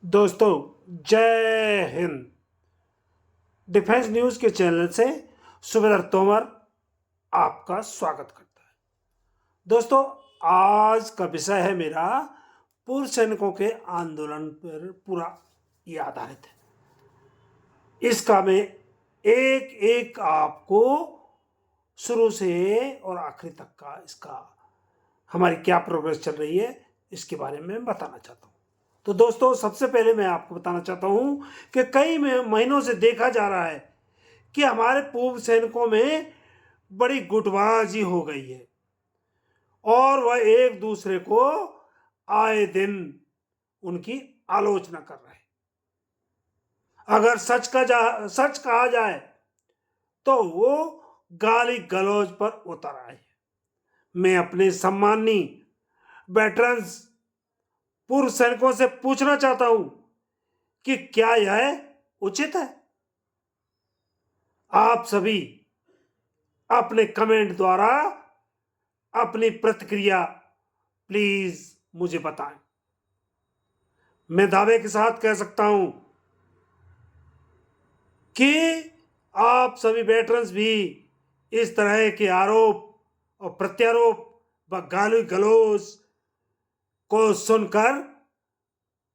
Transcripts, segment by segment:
दोस्तों, जय Hind. Defence news के चैनल से सुबेदार तोमर आपका स्वागत करता है। दोस्तों, आज का विषय है मेरा पूर्व सैनिकों के आंदोलन पर पूरा ये आधारित है। इसका मैं एक एक आपको शुरू से और आखिरी तक का इसका हमारी क्या प्रोग्रेस चल रही है इसके बारे में बताना चाहता हूँ। तो दोस्तों, सबसे पहले मैं आपको बताना चाहता हूं कि कई महीनों से देखा जा रहा है कि हमारे पूर्व सैनिकों में बड़ी गुटबाजी हो गई है और वह एक दूसरे को आए दिन उनकी आलोचना कर रहे हैं। अगर सच कहा जाए तो वो गाली गलौज पर उतर आए। मैं अपने सम्माननीय वेटरन्स पूर्व सैनिकों से पूछना चाहता हूं कि क्या यह उचित है? आप सभी अपने कमेंट द्वारा अपनी प्रतिक्रिया प्लीज मुझे बताएं। मैं दावे के साथ कह सकता हूं कि आप सभी वेटरन्स भी इस तरह के आरोप और प्रत्यारोप व गाली गलौज को सुनकर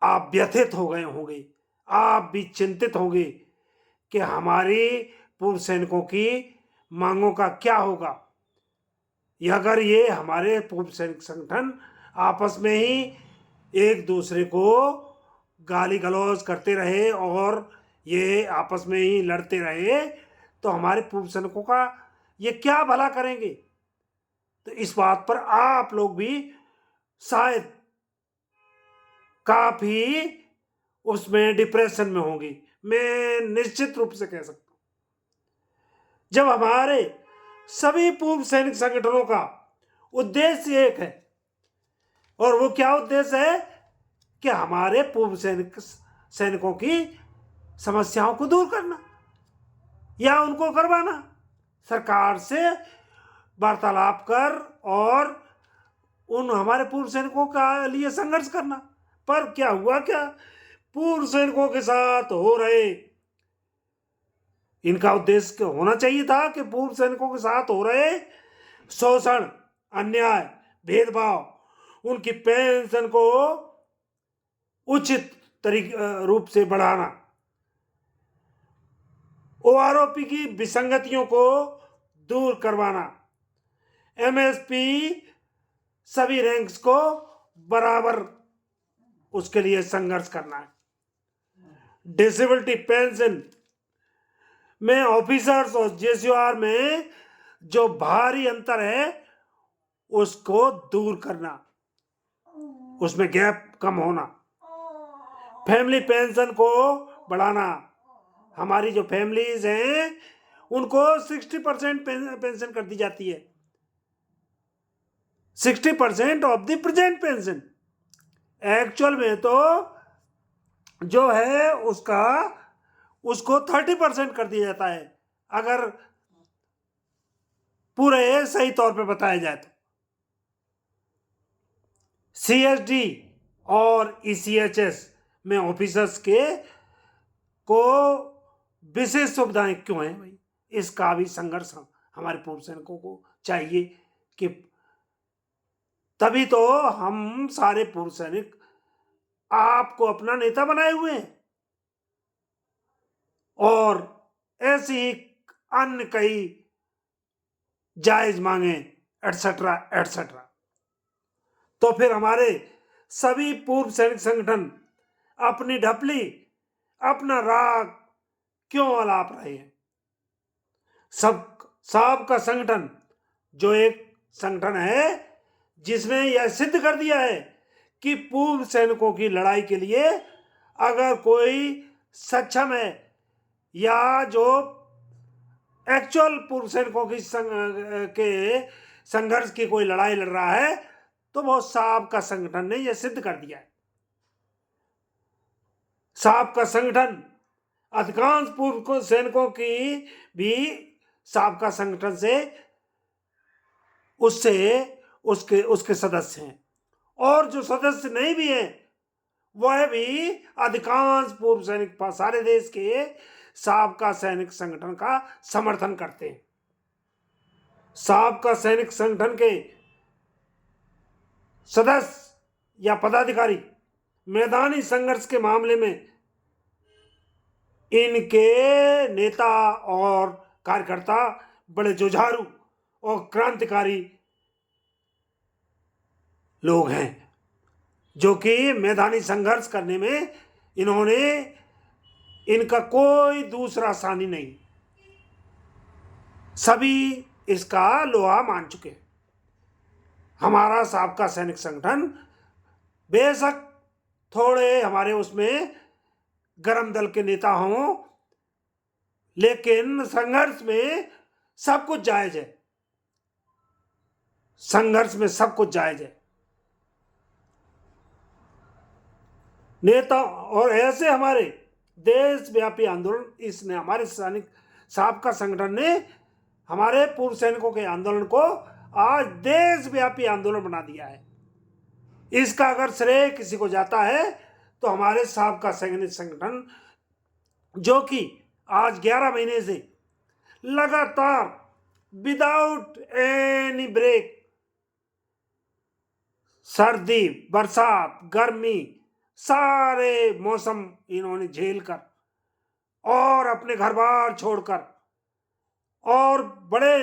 आप व्यथित हो गए होंगे। आप भी चिंतित होंगे कि हमारी पूर्व सैनिकों की मांगों का क्या होगा। अगर ये हमारे पूर्व सैनिक संगठन आपस में ही एक दूसरे को गाली गलौज करते रहे और ये आपस में ही लड़ते रहे तो हमारे पूर्व सैनिकों का ये क्या भला करेंगे? तो इस बात पर आप लोग भी शायद काफी उसमें डिप्रेशन में होंगे। मैं निश्चित रूप से कह सकता हूं, जब हमारे सभी पूर्व सैनिक संगठनों का उद्देश्य एक है, और वो क्या उद्देश्य है कि हमारे पूर्व सैनिकों की समस्याओं को दूर करना या उनको करवाना, सरकार से वार्तालाप कर और उन हमारे पूर्व सैनिकों का लिए संघर्ष करना। पर क्या हुआ? क्या पूर्व सैनिकों के साथ हो रहे, इनका उद्देश्य होना चाहिए था कि पूर्व सैनिकों के साथ हो रहे शोषण, अन्याय, भेदभाव, उनकी पेंशन को उचित रूप से बढ़ाना, ओआरओपी की विसंगतियों को दूर करवाना, एमएसपी सभी रैंक्स को बराबर उसके लिए संघर्ष करना है। डिसेबिलिटी पेंशन में ऑफिसर्स और जेसीआर में जो भारी अंतर है उसको दूर करना, उसमें गैप कम होना, फैमिली पेंशन को बढ़ाना। हमारी जो फैमिलीज हैं उनको 60% पेंशन कर दी जाती है, 60% of the present pension. Actual में तो जो है उसको 30% कर दिया जाता है, अगर पूरे सही तौर पे बताया जाए तो। सीएसडी और ईसीएचएस में ऑफिसर्स को विशेष सुविधाएं क्यों हैं भाई? इसका भी संघर्ष हमारे पूर्व सैनिकों को चाहिए कि तभी तो हम सारे पूर्व सैनिक आपको अपना नेता बनाए हुए हैं और ऐसी ही अन्य कई जायज मांगे एटसेट्रा एटसेट्रा। तो फिर हमारे सभी पूर्व सैनिक संगठन अपनी ढपली, अपना राग क्यों अलाप रहे हैं? सबका संगठन जो एक संगठन है जिसने यह सिद्ध कर दिया है कि पूर्व सैनिकों की लड़ाई के लिए अगर कोई सक्षम है या जो एक्चुअल पूर्व सैनिकों की के संघर्ष की कोई लड़ाई लड़ रहा है तो वो साहब का संगठन ने यह सिद्ध कर दिया है। साहब का संगठन अधिकांश पूर्व सैनिकों की भी साहब का संगठन से उसके सदस्य हैं, और जो सदस्य नहीं भी हैं वह भी अधिकांश पूर्व सैनिक सारे देश के साबका सैनिक संगठन का समर्थन करते हैं। साबका सैनिक संगठन के सदस्य या पदाधिकारी मैदानी संघर्ष के मामले में इनके नेता और कार्यकर्ता बड़े जुझारू और क्रांतिकारी लोग हैं, जो कि मैदानी संघर्ष करने में इनका कोई दूसरा सानी नहीं, सभी इसका लोहा मान चुके हैं। हमारा साबका सैनिक संगठन बेशक थोड़े हमारे उसमें गरम दल के नेता हों, लेकिन संघर्ष में सब कुछ जायज है। संघर्ष में सब कुछ जायज है। नेता और ऐसे हमारे देशव्यापी आंदोलन, इसने हमारे सैनिक साबका संगठन ने हमारे पूर्व सैनिकों के आंदोलन को आज देशव्यापी आंदोलन बना दिया है। इसका अगर श्रेय किसी को जाता है तो हमारे साबका सैनिक संगठन, जो कि आज 11 महीने से लगातार विदाउट एनी ब्रेक, सर्दी बरसात गर्मी सारे मौसम इन्होंने झेल कर और अपने घर बार छोड़कर और बड़े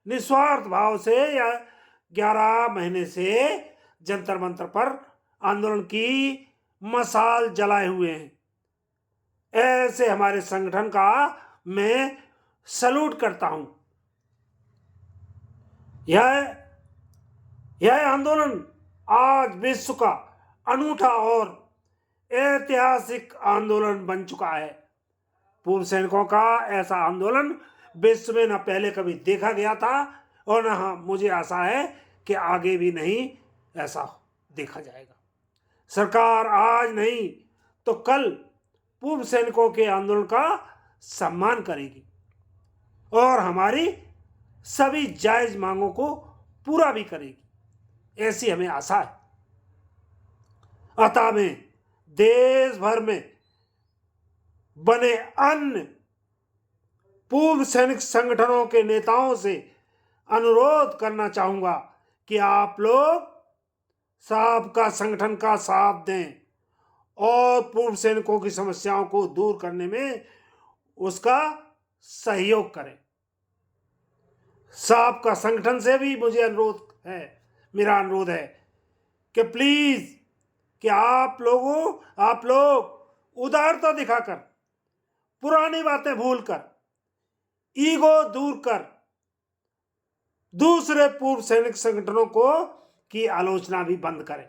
निस्वार्थ भाव से या 11 महीने से जंतर मंतर पर आंदोलन की मशाल जलाए हुए हैं। ऐसे हमारे संगठन का मैं सल्यूट करता हूं। यह आंदोलन आज विश्व का अनूठा और ऐतिहासिक आंदोलन बन चुका है। पूर्व सैनिकों का ऐसा आंदोलन विश्व में न पहले कभी देखा गया था और न मुझे आशा है कि आगे भी नहीं ऐसा देखा जाएगा। सरकार आज नहीं तो कल पूर्व सैनिकों के आंदोलन का सम्मान करेगी और हमारी सभी जायज मांगों को पूरा भी करेगी, ऐसी हमें आशा है। अतः मैं देश भर में बने अन्य पूर्व सैनिक संगठनों के नेताओं से अनुरोध करना चाहूंगा कि आप लोग साबका संगठन का साथ दें और पूर्व सैनिकों की समस्याओं को दूर करने में उसका सहयोग करें। साबका संगठन से भी मुझे मेरा अनुरोध है कि प्लीज कि आप लोग उदारता दिखाकर, पुरानी बातें भूलकर, ईगो दूर कर दूसरे पूर्व सैनिक संगठनों को की आलोचना भी बंद करें।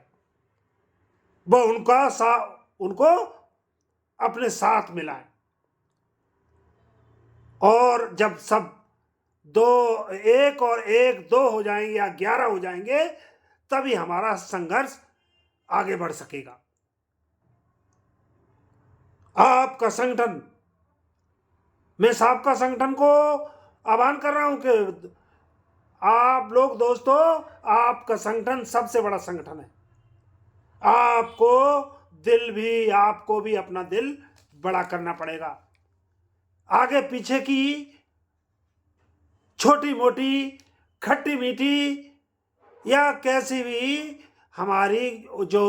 वो उनको अपने साथ मिलाएं और जब सब 1 और 1 2 हो जाएंगे या 11 हो जाएंगे, तभी हमारा संघर्ष आगे बढ़ सकेगा। आपका संगठन, मैं साबका संगठन को आह्वान कर रहा हूं कि आप लोग दोस्तों, आपका संगठन सबसे बड़ा संगठन है। आपको भी अपना दिल बड़ा करना पड़ेगा। आगे पीछे की छोटी मोटी खट्टी मीठी या कैसी भी हमारी जो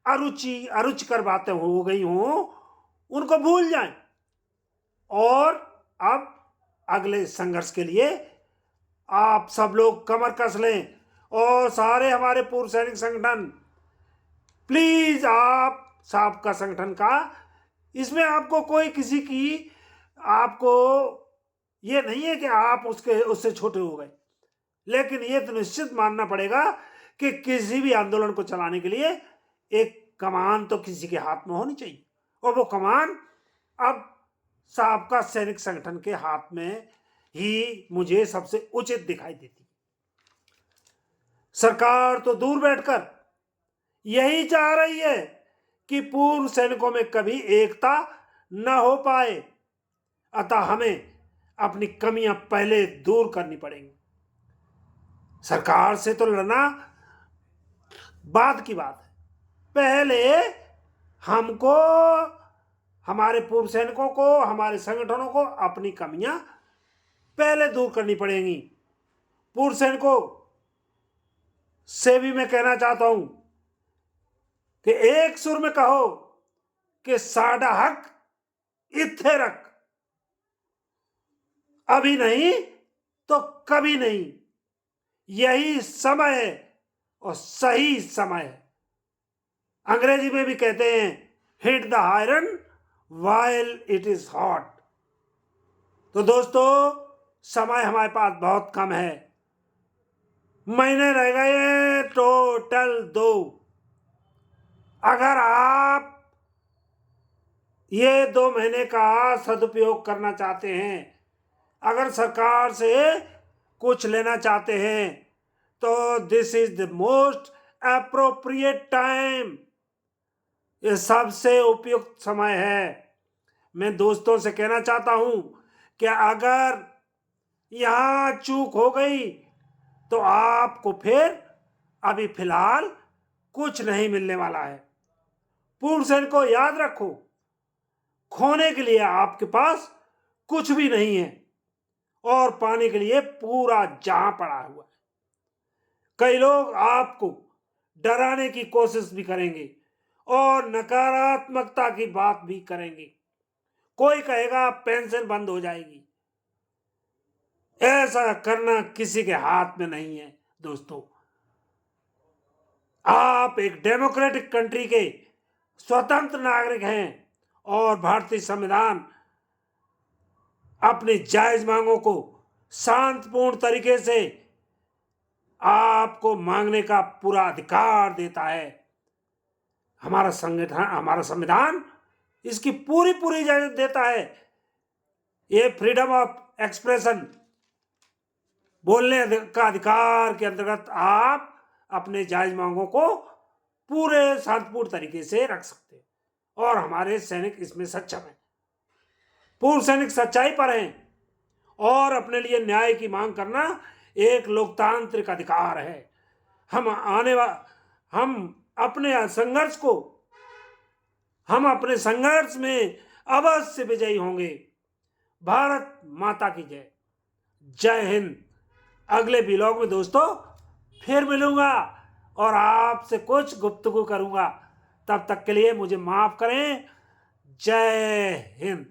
अरुचिकर बातें हो गई हों, उनको भूल जाएं और अब अगले संघर्ष के लिए आप सब लोग कमर कस लें। और सारे हमारे पूर्व सैनिक संगठन, प्लीज आप साबका संगठन का, इसमें आपको कोई किसी की आपको ये नहीं है कि आप उससे छोटे हो गए, लेकिन ये तो निश्चित मानना पड़ेगा कि किसी भी आंदोलन को चलाने के लिए एक कमान तो किसी के हाथ में होनी चाहिए, और वो कमान अब साबका सैनिक संगठन के हाथ में ही मुझे सबसे उचित दिखाई देती। सरकार तो दूर बैठकर यही चाह रही है कि पूर्व सैनिकों में कभी एकता न हो पाए, अतः हमें अपनी कमियां पहले दूर करनी पड़ेंगी। सरकार से तो लड़ना बाद की बात है, पहले हमको, हमारे पूर्व सैनिकों को, हमारे संगठनों को अपनी कमियां पहले दूर करनी पड़ेंगी। पूर्व सैनिकों से भी मैं कहना चाहता हूं कि एक सुर में कहो कि साडा हक इत्थे रख, अभी नहीं तो कभी नहीं, यही समय है और सही समय है। अंग्रेजी में भी कहते हैं hit the iron while it is hot. तो दोस्तों, समय हमारे पास बहुत कम है, महीने रह गए टोटल 2। अगर आप ये 2 महीने का सदुपयोग करना चाहते हैं, अगर सरकार से कुछ लेना चाहते हैं, तो this is the most appropriate time, ये सबसे उपयुक्त समय है। मैं दोस्तों से कहना चाहता हूं कि अगर यहां चूक हो गई तो आपको फिर अभी फिलहाल कुछ नहीं मिलने वाला है। पूर्व सैनिक को याद रखो, खोने के लिए आपके पास कुछ भी नहीं है और पाने के लिए पूरा जहां पड़ा हुआ है। कई लोग आपको डराने की कोशिश भी करेंगे और नकारात्मकता की बात भी करेंगे। कोई कहेगा पेंशन बंद हो जाएगी। ऐसा करना किसी के हाथ में नहीं है दोस्तों। आप एक डेमोक्रेटिक कंट्री के स्वतंत्र नागरिक हैं और भारतीय संविधान अपनी जायज मांगों को शांतिपूर्ण तरीके से आपको मांगने का पूरा अधिकार देता है। हमारा संविधान इसकी पूरी इजाजत देता है। ये फ्रीडम ऑफ एक्सप्रेशन, बोलने का अधिकार के अंतर्गत आप अपने जायज मांगों को पूरे शांतिपूर्ण तरीके से रख सकते हैं और हमारे सैनिक इसमें सक्षम हैं। पूर्व सैनिक सच्चाई पर हैं और अपने लिए न्याय की मांग करना एक लोकतांत्रिक अधिकार है। हम अपने संघर्ष में अवश्य विजयी होंगे। भारत माता की जय। जय हिंद। अगले व्लॉग में दोस्तों फिर मिलूंगा और आपसे कुछ गुफ्तगू करूंगा। तब तक के लिए मुझे माफ करें। जय हिंद।